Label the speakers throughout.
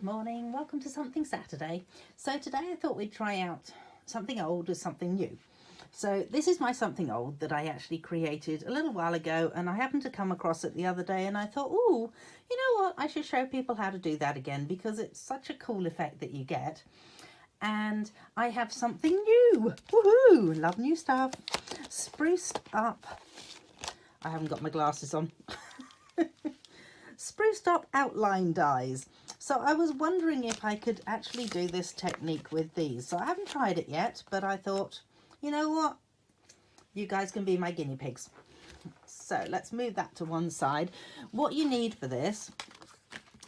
Speaker 1: Good morning, welcome to Something Saturday. So today I thought we'd try out something old with something new. So this is my something old that I actually created a little while ago, and I happened to come across it the other day and I thought, oh, you know what, I should show people how to do that again because it's such a cool effect that you get. And I have something new. Woohoo! Love new stuff. Spruced up. I haven't got my glasses on. Spruced up outline dies. So I was wondering if I could actually do this technique with these. So I haven't tried it yet, but I thought, you know what? You guys can be my guinea pigs. So let's move that to one side. What you need for this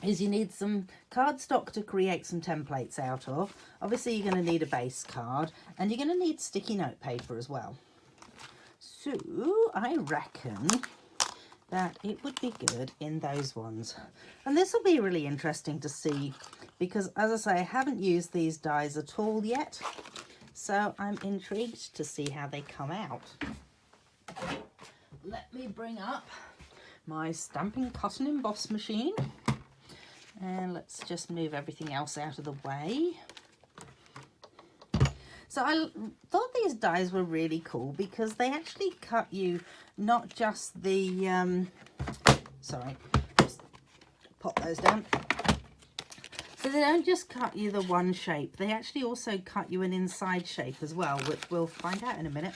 Speaker 1: is you need some cardstock to create some templates out of. Obviously you're going to need a base card and you're going to need sticky note paper as well. So I reckon that it would be good in those ones, and this will be really interesting to see because, as I say, I haven't used these dies at all yet, so I'm intrigued to see how they come out. Let me bring up my stamping cut and emboss machine, and let's just move everything else out of the way. So I thought these dies were really cool because they actually cut you not just the, sorry, just pop those down. So they don't just cut you the one shape, they actually also cut you an inside shape as well, which we'll find out in a minute.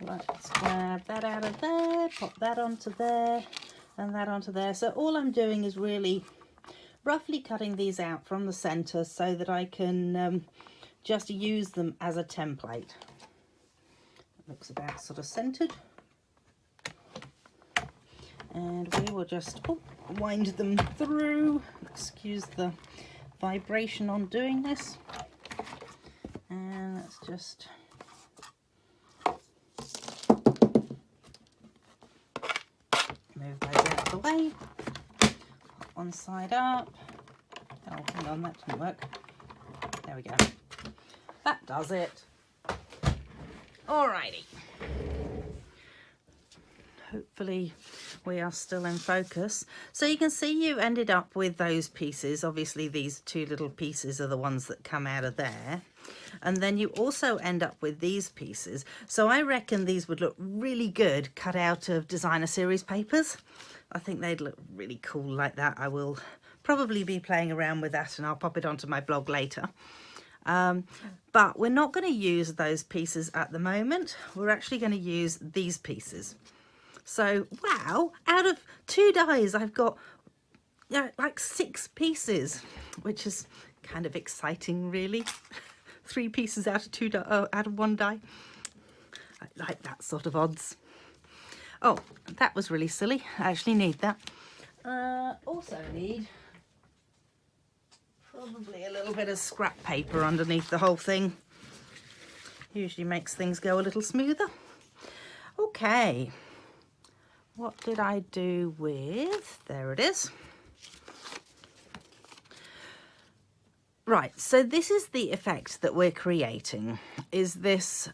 Speaker 1: Let's grab that out of there, pop that onto there, and that onto there. So all I'm doing is really roughly cutting these out from the center so that I can just use them as a template. It looks about sort of centered. And we will just wind them through. Excuse the vibration on doing this. And let's just move those out of the way. One side up. Oh, hang on, that didn't work. There we go. That does it. Alrighty. Hopefully we are still in focus. So you can see you ended up with those pieces. Obviously these two little pieces are the ones that come out of there. And then you also end up with these pieces. So I reckon these would look really good cut out of designer series papers. I think they'd look really cool like that. I will probably be playing around with that and I'll pop it onto my blog later. But we're not going to use those pieces at the moment. We're actually going to use these pieces. So, wow, out of 2 dies, I've got like 6 pieces, which is kind of exciting, really. 3 pieces out of out of 1 die. I like that sort of odds. Oh, that was really silly. I actually need that. Also need probably a little bit of scrap paper underneath the whole thing. Usually makes things go a little smoother. Okay. What did I do with? There it is. Right, so this is the effect that we're creating. Is this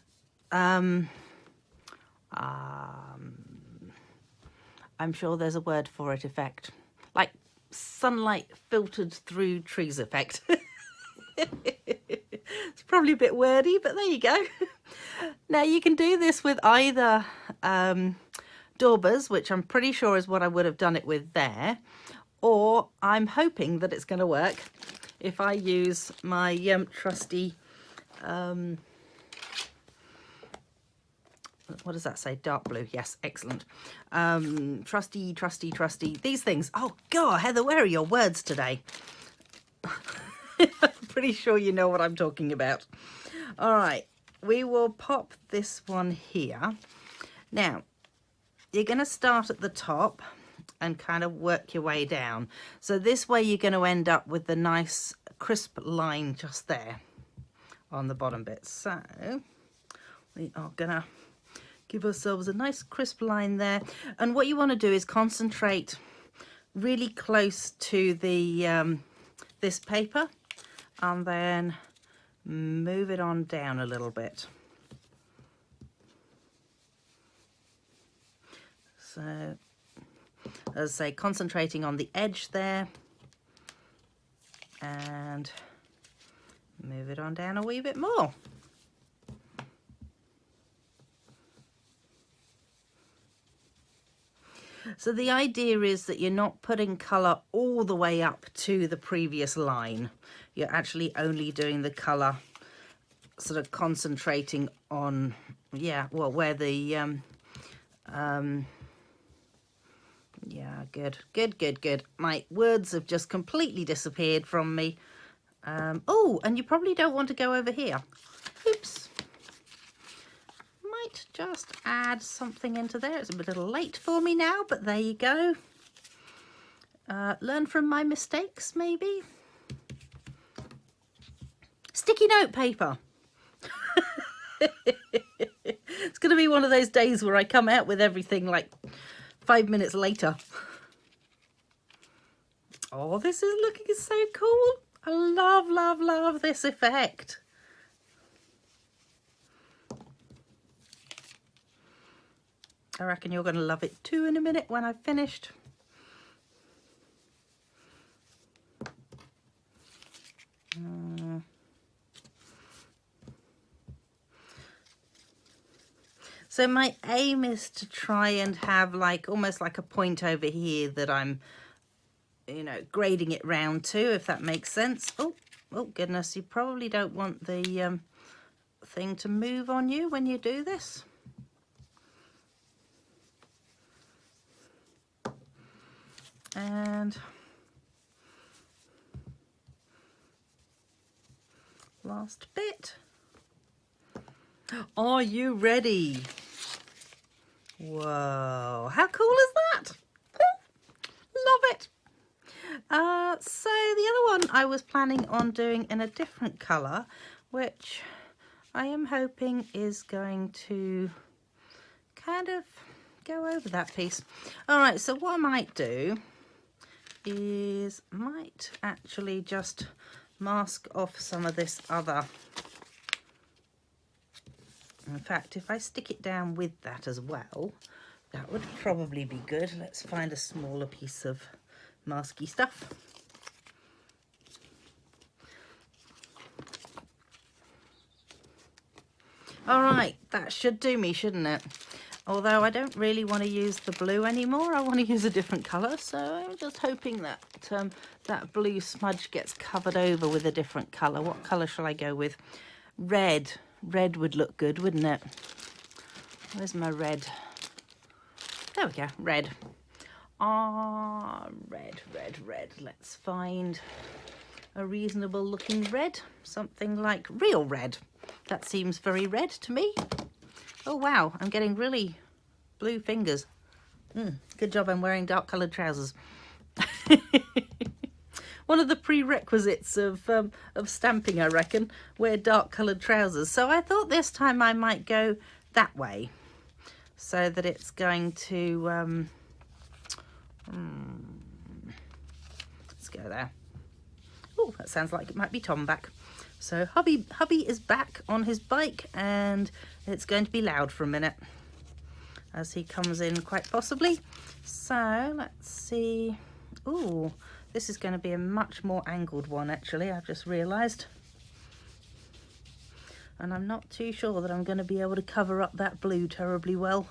Speaker 1: I'm sure there's a word for it, effect. Like sunlight filtered through trees effect. It's probably a bit wordy, but there you go. Now you can do this with either daubers, which I'm pretty sure is what I would have done it with there, or I'm hoping that it's going to work if I use my trusty what does that say? Dark blue. Yes, excellent. Trusty these things. Oh god, Heather, where are your words today? I'm pretty sure you know what I'm talking about. All right, we will pop this one here. Now you're going to start at the top and kind of work your way down. So this way you're going to end up with the nice crisp line just there on the bottom bit. So we are going to give ourselves a nice crisp line there. And what you want to do is concentrate really close to the this paper and then move it on down a little bit. So, as I say, concentrating on the edge there and move it on down a wee bit more. So the idea is that you're not putting colour all the way up to the previous line. You're actually only doing the colour, sort of concentrating on, yeah, well, where the, yeah, good. My words have just completely disappeared from me. Oh, and you probably don't want to go over here. Oops. Might just add something into there. It's a little late for me now, but there you go. Learn from my mistakes, maybe. Sticky note paper. It's going to be one of those days where I come out with everything like 5 minutes later. Oh, this is looking so cool. I love this effect. I reckon you're going to love it too in a minute when I've finished. So my aim is to try and have like almost like a point over here that I'm, you know, grading it round to, if that makes sense. Oh goodness, you probably don't want the thing to move on you when you do this. And last bit. Are you ready? Whoa, how cool is that? Love it. So the other one I was planning on doing in a different colour, which I am hoping is going to kind of go over that piece. All right, so what I might do is might actually just mask off some of this other. In fact, if I stick it down with that as well, that would probably be good. Let's find a smaller piece of masky stuff. All right, that should do me, shouldn't it? Although I don't really want to use the blue anymore. I want to use a different colour, so I'm just hoping that that blue smudge gets covered over with a different colour. What colour shall I go with? Red. Red would look good, wouldn't it? Where's my red? There we go, red. Red. Let's find a reasonable looking red. Something like real red. That seems very red to me. Oh wow, I'm getting really blue fingers. Good job I'm wearing dark coloured trousers. One of the prerequisites of stamping, I reckon, wear dark coloured trousers. So I thought this time I might go that way, so that it's going to, let's go there. Oh, that sounds like it might be Tom back. So hubby is back on his bike, and it's going to be loud for a minute as he comes in, quite possibly. So let's see. Ooh, this is going to be a much more angled one, actually, I've just realised. And I'm not too sure that I'm going to be able to cover up that blue terribly well.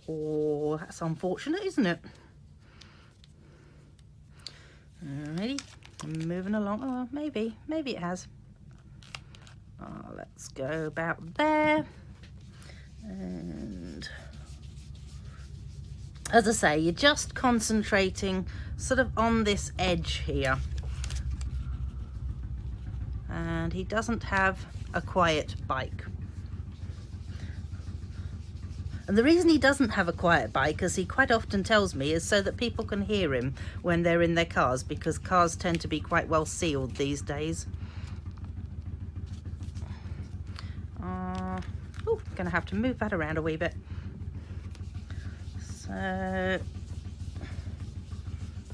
Speaker 1: Oh, that's unfortunate, isn't it? Alrighty, moving along. Oh, maybe it has. Oh, let's go about there. And as I say, you're just concentrating sort of on this edge here. And he doesn't have a quiet bike. And the reason he doesn't have a quiet bike, as he quite often tells me, is so that people can hear him when they're in their cars, because cars tend to be quite well sealed these days. Oh, gonna have to move that around a wee bit. So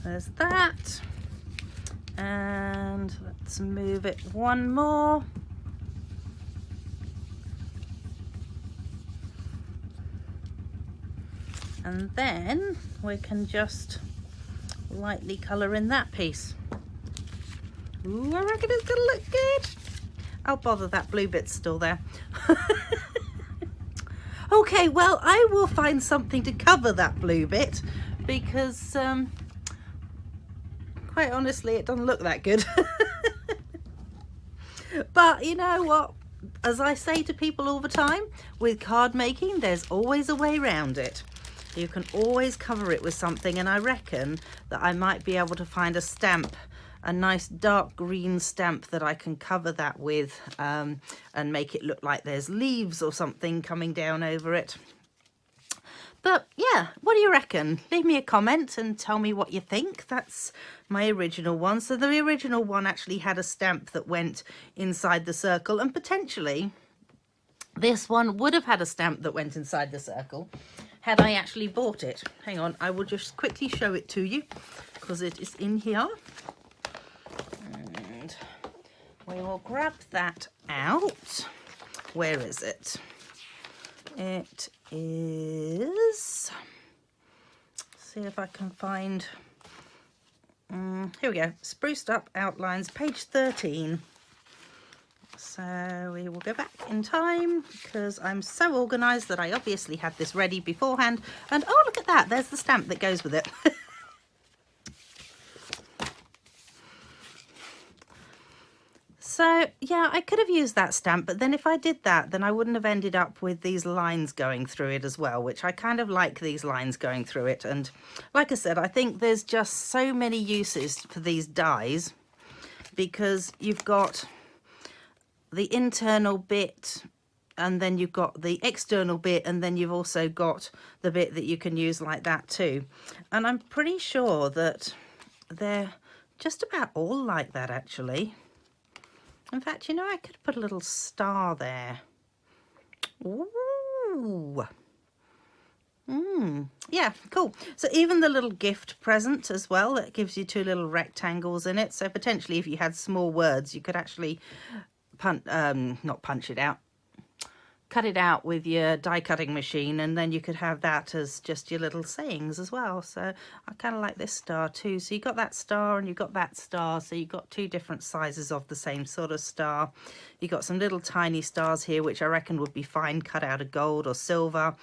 Speaker 1: there's that. And let's move it one more. And then we can just lightly colour in that piece. Ooh, I reckon it's gonna look good. Oh, bother, that blue bit's still there. Okay, well, I will find something to cover that blue bit because, quite honestly, it doesn't look that good. But you know what? As I say to people all the time, with card making, there's always a way around it. You can always cover it with something, and I reckon that I might be able to find a stamp, a nice dark green stamp that I can cover that with, and make it look like there's leaves or something coming down over it. But yeah, what do you reckon? Leave me a comment and tell me what you think. That's my original one. So the original one actually had a stamp that went inside the circle, and potentially this one would have had a stamp that went inside the circle had I actually bought it. Hang on, I will just quickly show it to you because it is in here. And we will grab that out. Where is it? It is, see if I can find, here we go, Spruced Up Outlines, page 13. So we will go back in time because I'm so organised that I obviously had this ready beforehand. And oh, look at that, there's the stamp that goes with it. So yeah, I could have used that stamp, but then if I did that, then I wouldn't have ended up with these lines going through it as well, which I kind of like these lines going through it. And like I said, I think there's just so many uses for these dies because you've got the internal bit and then you've got the external bit, and then you've also got the bit that you can use like that too. And I'm pretty sure that they're just about all like that actually. In fact, you know, I could put a little star there. Ooh. Yeah, cool. So even the little gift present as well, it gives you two little rectangles in it. So potentially if you had small words, you could actually not punch it out, cut it out with your die cutting machine, and then you could have that as just your little sayings as well. So I kind of like this star too. So you got that star and you got that star, so you got two different sizes of the same sort of star. You got some little tiny stars here, which I reckon would be fine cut out of gold or silver.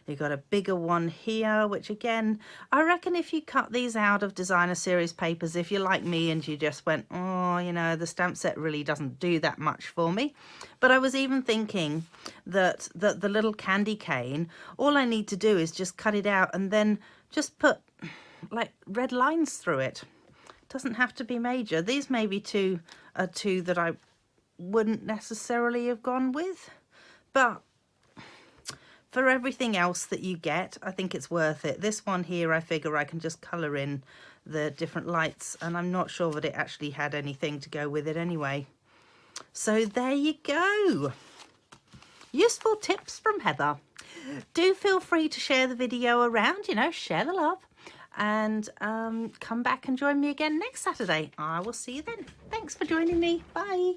Speaker 1: You got a bigger one here, which again, I reckon if you cut these out of designer series papers, if you're like me and you just went, oh, you know, the stamp set really doesn't do that much for me. But I was even thinking that the little candy cane, all I need to do is just cut it out and then just put like red lines through it. It doesn't have to be major. These may be two that I wouldn't necessarily have gone with, but for everything else that you get, I think it's worth it. This one here, I figure I can just colour in the different lights, and I'm not sure that it actually had anything to go with it anyway. So there you go. Useful tips from Heather. Do feel free to share the video around, you know, share the love, and come back and join me again next Saturday. I will see you then. Thanks for joining me. Bye.